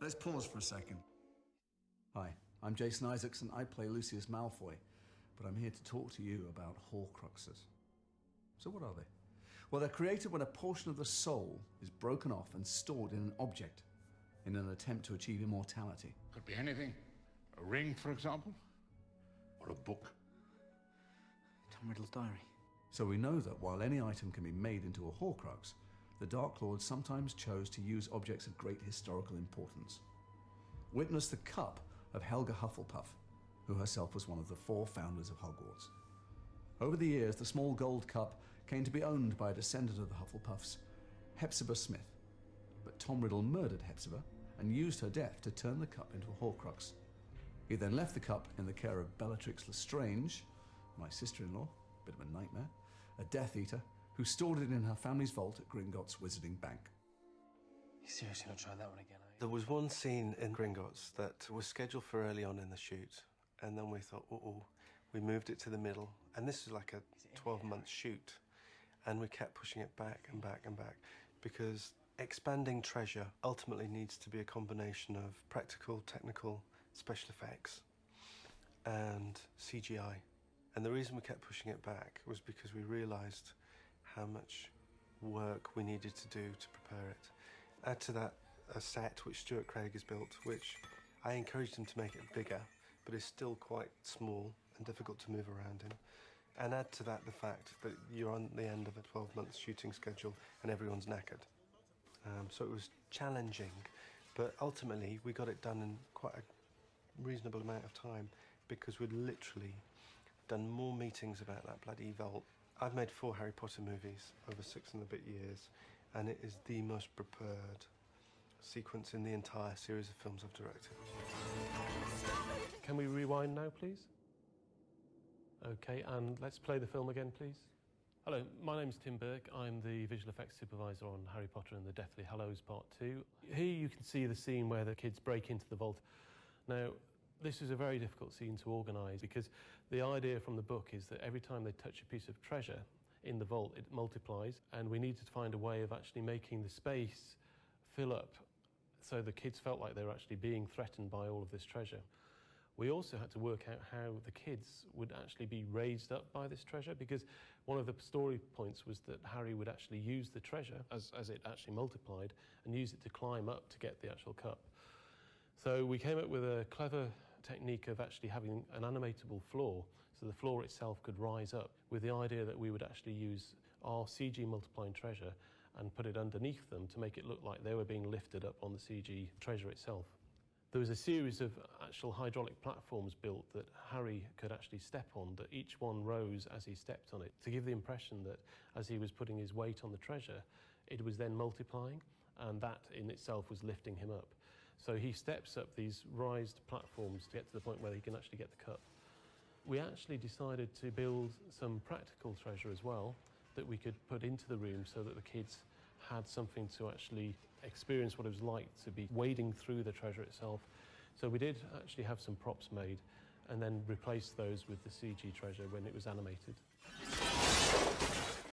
Let's pause for a second. Hi, I'm Jason Isaacs and I play Lucius Malfoy, but I'm here to talk to you about Horcruxes. So what are they? Well, they're created when a portion of the soul is broken off and stored in an object in an attempt to achieve immortality. Could be anything. A ring, for example, or a book. Tom Riddle's diary. So we know that while any item can be made into a Horcrux, the Dark Lord sometimes chose to use objects of great historical importance. Witness the cup of Helga Hufflepuff, who herself was one of the 4 founders of Hogwarts. Over the years, the small gold cup came to be owned by a descendant of the Hufflepuffs, Hepzibah Smith. But Tom Riddle murdered Hepzibah and used her death to turn the cup into a Horcrux. He then left the cup in the care of Bellatrix Lestrange, my sister-in-law, bit of a nightmare, a Death Eater, who stored it in her family's vault at Gringotts Wizarding Bank. You seriously not try that one again, are you? There was one scene in Gringotts that was scheduled for early on in the shoot, and then we thought, we moved it to the middle, and this is like a 12-month shoot, and we kept pushing it back and back and back, because expanding treasure ultimately needs to be a combination of practical, technical, special effects, and CGI. And the reason we kept pushing it back was because we realised how much work we needed to do to prepare it. Add to that a set which Stuart Craig has built, which I encouraged him to make it bigger, but is still quite small and difficult to move around in. And add to that the fact that you're on the end of a 12-month shooting schedule and everyone's knackered. So it was challenging, but ultimately we got it done in quite a reasonable amount of time because we'd literally done more meetings about that bloody vault. I've made 4 Harry Potter movies over 6 and a bit years, and it is the most prepared sequence in the entire series of films I've directed. Can we rewind now, please? Okay, and let's play the film again, please. Hello, my name's Tim Burke. I'm the visual effects supervisor on Harry Potter and the Deathly Hallows Part 2. Here you can see the scene where the kids break into the vault. Now, this is a very difficult scene to organise because the idea from the book is that every time they touch a piece of treasure in the vault, it multiplies, and we needed to find a way of actually making the space fill up so the kids felt like they were actually being threatened by all of this treasure. We also had to work out how the kids would actually be raised up by this treasure, because one of the story points was that Harry would actually use the treasure as it actually multiplied and use it to climb up to get the actual cup. So we came up with a clever technique of actually having an animatable floor, so the floor itself could rise up, with the idea that we would actually use our CG multiplying treasure and put it underneath them to make it look like they were being lifted up on the CG treasure itself. There was a series of actual hydraulic platforms built that Harry could actually step on, that each one rose as he stepped on it, to give the impression that as he was putting his weight on the treasure, it was then multiplying, and that in itself was lifting him up. So he steps up these raised platforms to get to the point where he can actually get the cup. We actually decided to build some practical treasure as well that we could put into the room so that the kids had something to actually experience what it was like to be wading through the treasure itself. So we did actually have some props made and then replaced those with the CG treasure when it was animated.